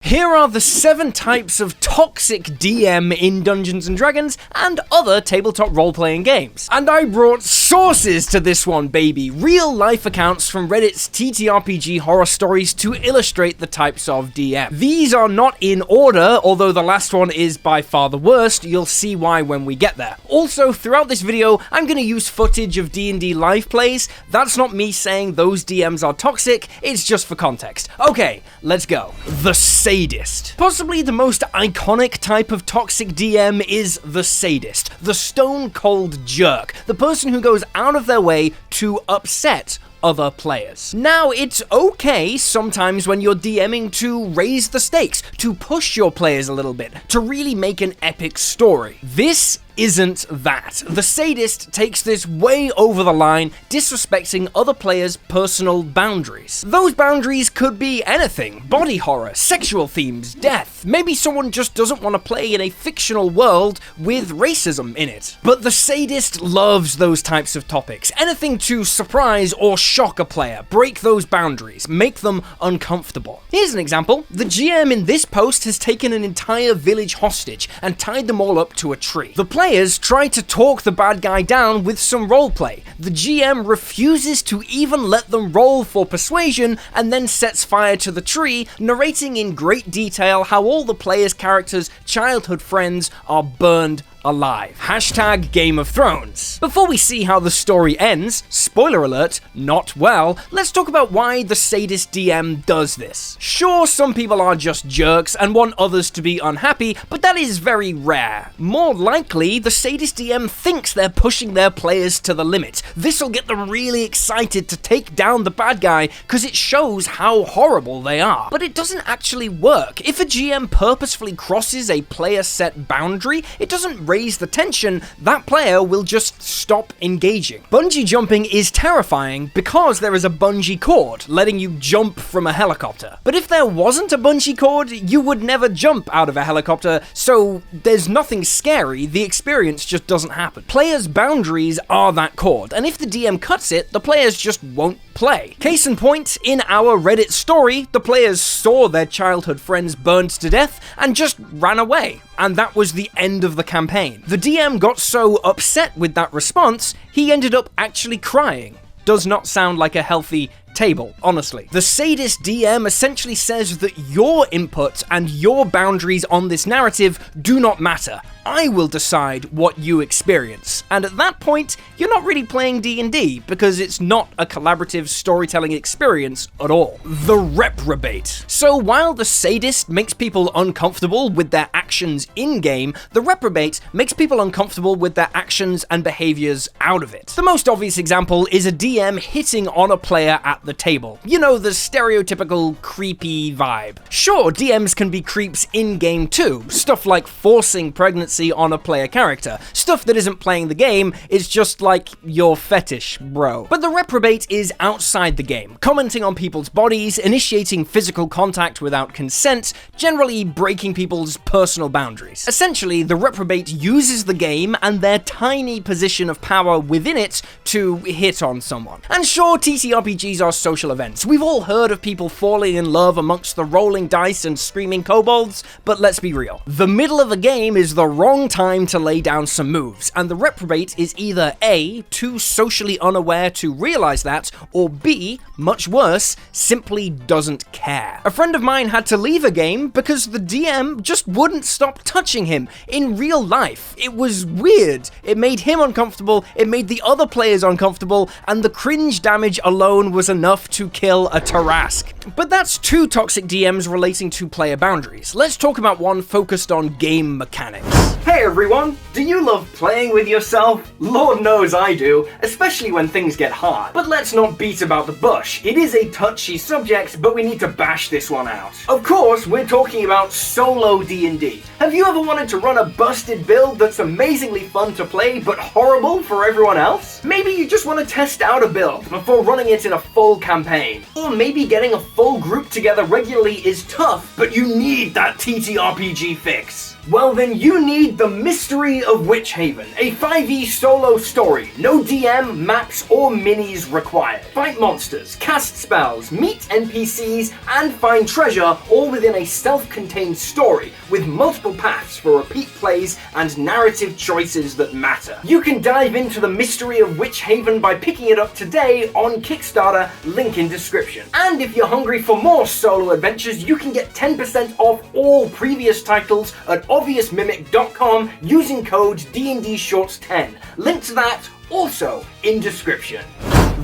Here are the 7 types of toxic DM in Dungeons & Dragons and other tabletop role-playing games. And I brought sources to this one, baby. Real-life accounts from Reddit's TTRPG horror stories to illustrate the types of DM. These are not in order, although the last one is by far the worst. You'll see why when we get there. Also, throughout this video, I'm going to use footage of D&D live plays. That's not me saying those DMs are toxic, it's just for context. Okay, let's go. The Sadist. Possibly the most iconic type of toxic DM is the Sadist, the stone-cold jerk, the person who goes out of their way to upset other players. Now, it's okay sometimes when you're DMing to raise the stakes, to push your players a little bit, to really make an epic story. This isn't that. The Sadist takes this way over the line, disrespecting other players' personal boundaries. Those boundaries could be anything: body horror, sexual themes, death. Maybe someone just doesn't want to play in a fictional world with racism in it. But the Sadist loves those types of topics. Anything to surprise or shock a player, break those boundaries, make them uncomfortable. Here's an example. The GM in this post has taken an entire village hostage and tied them all up to a tree. The players try to talk the bad guy down with some roleplay. The GM refuses to even let them roll for persuasion and then sets fire to the tree, narrating in great detail how all the players' characters' childhood friends are burned alive. Hashtag Game of Thrones. Before we see how the story ends, spoiler alert, not well, let's talk about why the Sadist DM does this. Sure, some people are just jerks and want others to be unhappy, but that is very rare. More likely, the Sadist DM thinks they're pushing their players to the limit. This'll get them really excited to take down the bad guy because it shows how horrible they are. But it doesn't actually work. If a GM purposefully crosses a player set boundary, it doesn't raise the tension, that player will just stop engaging. Bungee jumping is terrifying because there is a bungee cord letting you jump from a helicopter. But if there wasn't a bungee cord, you would never jump out of a helicopter, so there's nothing scary, the experience just doesn't happen. Players' boundaries are that cord, and if the DM cuts it, the players just won't play. Case in point, in our Reddit story, the players saw their childhood friends burned to death and just ran away. And that was the end of the campaign. The DM got so upset with that response, he ended up actually crying. Does not sound like a healthy table, honestly. The Sadist DM essentially says that your input and your boundaries on this narrative do not matter. I will decide what you experience. And at that point, you're not really playing D&D because it's not a collaborative storytelling experience at all. The Reprobate. So while the Sadist makes people uncomfortable with their actions in-game, the Reprobate makes people uncomfortable with their actions and behaviors out of it. The most obvious example is a DM hitting on a player at the table. You know, the stereotypical creepy vibe. Sure, DMs can be creeps in-game too. Stuff like forcing pregnancy on a player character. Stuff that isn't playing the game, it's just like your fetish, bro. But the Reprobate is outside the game, commenting on people's bodies, initiating physical contact without consent, generally breaking people's personal boundaries. Essentially, the Reprobate uses the game and their tiny position of power within it to hit on someone. And sure, TTRPGs are social events. We've all heard of people falling in love amongst the rolling dice and screaming kobolds, but let's be real. The middle of a game is the wrong time to lay down some moves, and the Reprobate is either A, too socially unaware to realize that, or B, much worse, simply doesn't care. A friend of mine had to leave a game because the DM just wouldn't stop touching him in real life. It was weird. It made him uncomfortable, it made the other players uncomfortable, and the cringe damage alone was enough to kill a Tarrasque. But that's 2 toxic DMs relating to player boundaries. Let's talk about one focused on game mechanics. Hey everyone, do you love playing with yourself? Lord knows I do, especially when things get hard. But let's not beat about the bush. It is a touchy subject, but we need to bash this one out. Of course, we're talking about solo D&D. Have you ever wanted to run a busted build that's amazingly fun to play, but horrible for everyone else? Maybe you just want to test out a build before running it in a full campaign. Or maybe getting a full group together regularly is tough, but you need that TTRPG fix. Well then, you need The Mystery of Witchhaven, a 5e solo story, no DM, maps, or minis required. Fight monsters, cast spells, meet NPCs, and find treasure, all within a self-contained story, with multiple paths for repeat plays and narrative choices that matter. You can dive into The Mystery of Witchhaven by picking it up today on Kickstarter, link in description. And if you're hungry for more solo adventures, you can get 10% off all previous titles at obviousmimic.com using code DNDShorts10. Link to that also in description.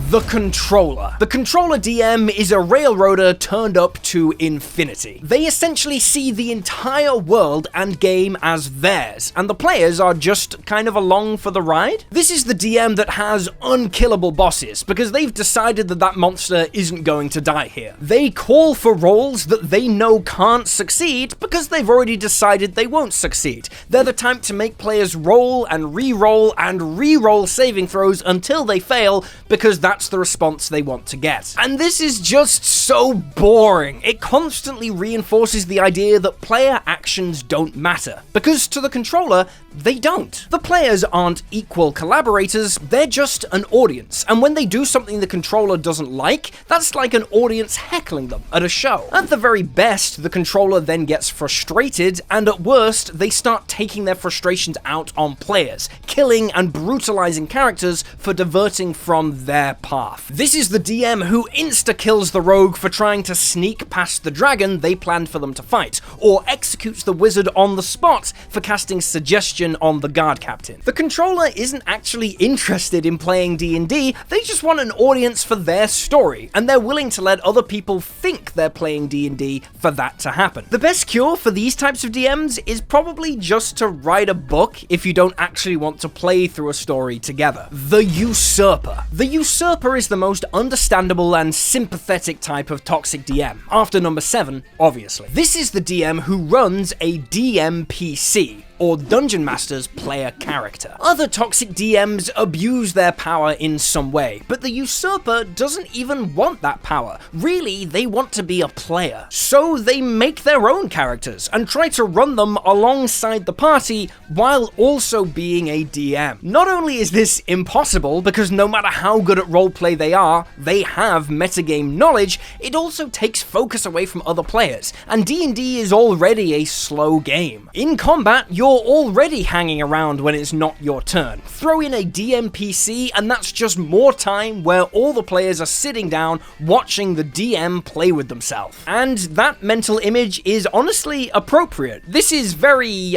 The Controller. The Controller DM is a railroader turned up to infinity. They essentially see the entire world and game as theirs, and the players are just kind of along for the ride. This is the DM that has unkillable bosses, because they've decided that that monster isn't going to die here. They call for rolls that they know can't succeed, because they've already decided they won't succeed. They're the type to make players roll and re-roll saving throws until they fail, because that's the response they want to get. And this is just so boring. It constantly reinforces the idea that player actions don't matter, because to the controller, they don't. The players aren't equal collaborators, they're just an audience, and when they do something the controller doesn't like, that's like an audience heckling them at a show. At the very best, the controller then gets frustrated, and at worst, they start taking their frustrations out on players, killing and brutalizing characters for diverting from their path. This is the DM who insta-kills the rogue for trying to sneak past the dragon they planned for them to fight, or executes the wizard on the spot for casting suggestion on the guard captain. The controller isn't actually interested in playing D&D, they just want an audience for their story, and they're willing to let other people think they're playing D&D for that to happen. The best cure for these types of DMs is probably just to write a book if you don't actually want to play through a story together. The Usurper. The Usurper is the most understandable and sympathetic type of toxic DM, after number 7, obviously. This is the DM who runs a DMPC, or Dungeon Master's player character. Other toxic DMs abuse their power in some way, but the Usurper doesn't even want that power. Really, they want to be a player. So they make their own characters and try to run them alongside the party while also being a DM. Not only is this impossible, because no matter how good at roleplay they are, they have metagame knowledge, it also takes focus away from other players, and D&D is already a slow game. In combat, you're already hanging around when it's not your turn. Throw in a DMPC and that's just more time where all the players are sitting down watching the DM play with themselves. And that mental image is honestly appropriate. This is very,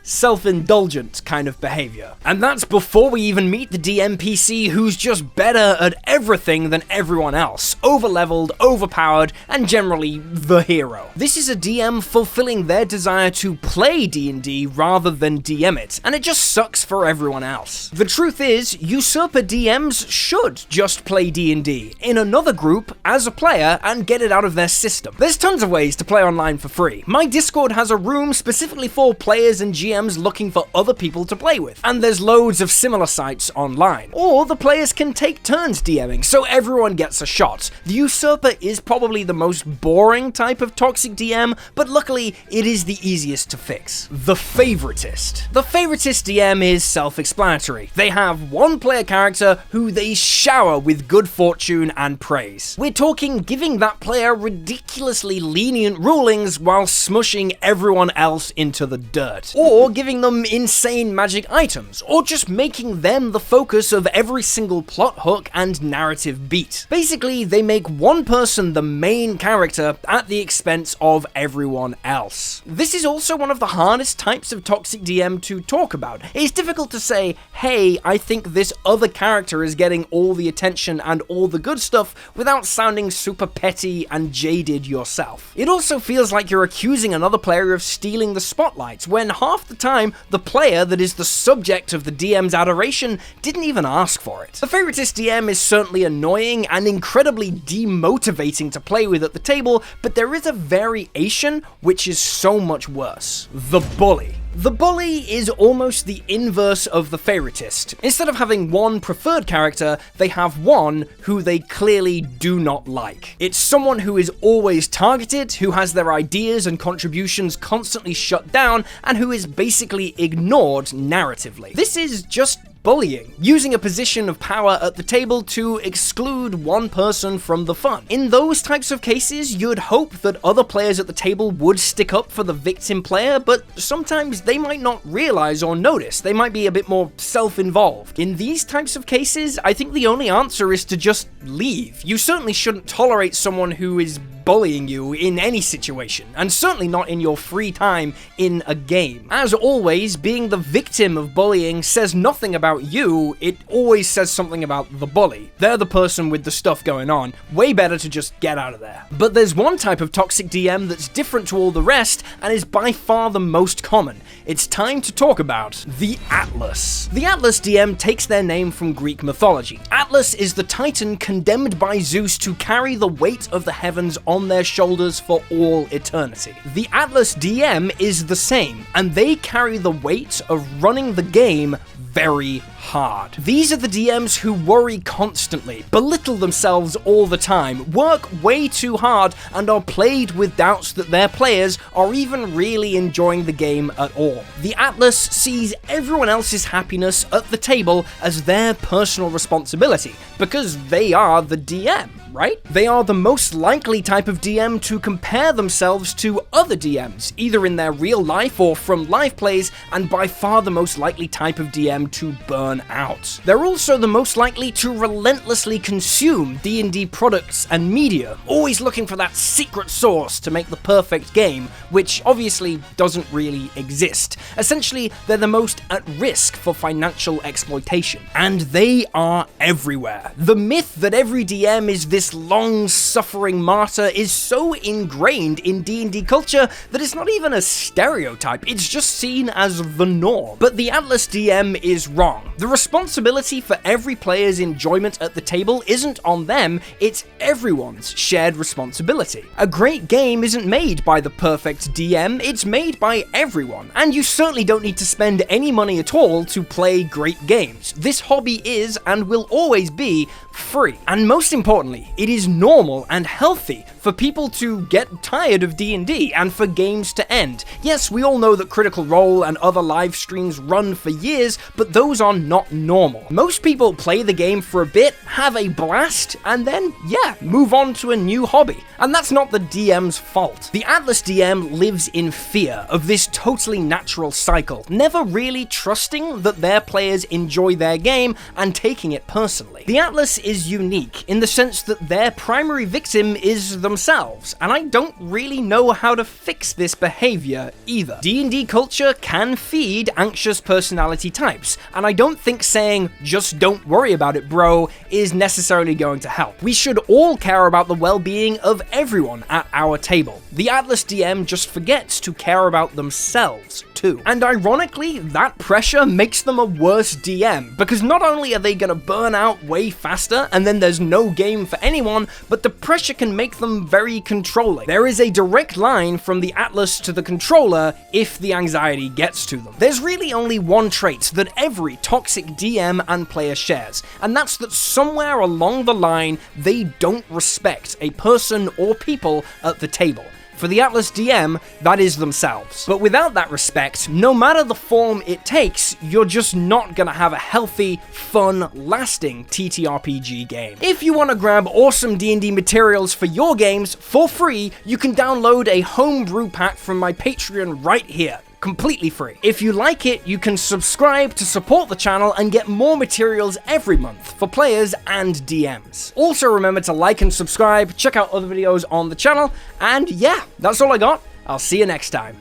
self-indulgent kind of behavior. And that's before we even meet the DMPC who's just better at everything than everyone else, over-leveled, overpowered, and generally the hero. This is a DM fulfilling their desire to play D&D rather than DM it, and it just sucks for everyone else. The truth is, Usurper DMs should just play D&D in another group as a player and get it out of their system. There's tons of ways to play online for free. My Discord has a room specifically for players and GMs looking for other people to play with, and there's loads of similar sites online. Or the players can take turns DMing, so everyone gets a shot. The Usurper is probably the most boring type of toxic DM, but luckily it is the easiest to fix. The Favouritist. The Favouritist DM is self-explanatory. They have one player character who they shower with good fortune and praise. We're talking giving that player ridiculously lenient rulings while smushing everyone else into the dirt. Or giving them insane magic items, or just making them the focus of every single plot hook and narrative beat. Basically, they make one person the main character at the expense of everyone else. This is also one of the hardest types of toxic DM to talk about. It's difficult to say, hey, I think this other character is getting all the attention and all the good stuff without sounding super petty and jaded yourself. It also feels like you're accusing another player of stealing the spotlight, when half the time, the player that is the subject of the DM's adoration didn't even ask for it. The Favouritist DM is certainly annoying and incredibly demotivating to play with at the table, but there is a variation which is so much worse. The Bully. The bully is almost the inverse of the Favouritist. Instead of having one preferred character, they have one who they clearly do not like. It's someone who is always targeted, who has their ideas and contributions constantly shut down, and who is basically ignored narratively. This is just bullying, using a position of power at the table to exclude one person from the fun. In those types of cases, you'd hope that other players at the table would stick up for the victim player, but sometimes they might not realize or notice. They might be a bit more self-involved. In these types of cases, I think the only answer is to just leave. You certainly shouldn't tolerate someone who is bullying you in any situation, and certainly not in your free time in a game. As always, being the victim of bullying says nothing about you, it always says something about the bully. They're the person with the stuff going on. Way better to just get out of there. But there's one type of toxic DM that's different to all the rest, and is by far the most common. It's time to talk about the Atlas. The Atlas DM takes their name from Greek mythology. Atlas is the titan condemned by Zeus to carry the weight of the heavens on their shoulders for all eternity. The Atlas DM is the same, and they carry the weight of running the game very hard. These are the DMs who worry constantly, belittle themselves all the time, work way too hard, and are plagued with doubts that their players are even really enjoying the game at all. The Atlas sees everyone else's happiness at the table as their personal responsibility, because they are the DM, right? They are the most likely type of DM to compare themselves to other DMs, either in their real life or from live plays, and by far the most likely type of DM to burn out. They're also the most likely to relentlessly consume D&D products and media, always looking for that secret sauce to make the perfect game, which obviously doesn't really exist. Essentially, they're the most at risk for financial exploitation. And they are everywhere. The myth that every DM is this long-suffering martyr is so ingrained in D&D culture that it's not even a stereotype, it's just seen as the norm. But the Atlas DM is wrong. The responsibility for every player's enjoyment at the table isn't on them, it's everyone's shared responsibility. A great game isn't made by the perfect DM, it's made by everyone, and you certainly don't need to spend any money at all to play great games. This hobby is, and will always be, free. And most importantly, it is normal and healthy for people to get tired of D&D and for games to end. Yes, we all know that Critical Role and other live streams run for years, but those are not normal. Most people play the game for a bit, have a blast, and then, yeah, move on to a new hobby. And that's not the DM's fault. The Atlas DM lives in fear of this totally natural cycle, never really trusting that their players enjoy their game and taking it personally. The Atlas is unique in the sense that their primary victim is themselves, and I don't really know how to fix this behavior either. D&D culture can feed anxious personality types, and I don't think saying, just don't worry about it, bro, is necessarily going to help. We should all care about the well-being of everyone at our table. The Atlas DM just forgets to care about themselves too. And ironically, that pressure makes them a worse DM, because not only are they gonna burn out way faster, and then there's no game for anyone, but the pressure can make them very controlling. There is a direct line from the Atlas to the controller if the anxiety gets to them. There's really only one trait that every toxic DM and player shares, and that's that somewhere along the line, they don't respect a person or people at the table. For the Atlas DM, that is themselves. But without that respect, no matter the form it takes, you're just not gonna have a healthy, fun, lasting TTRPG game. If you want to grab awesome D&D materials for your games for free, you can download a homebrew pack from my Patreon right here. Completely free. If you like it, you can subscribe to support the channel and get more materials every month for players and DMs. Also remember to like and subscribe, check out other videos on the channel, and yeah, that's all I got. I'll see you next time.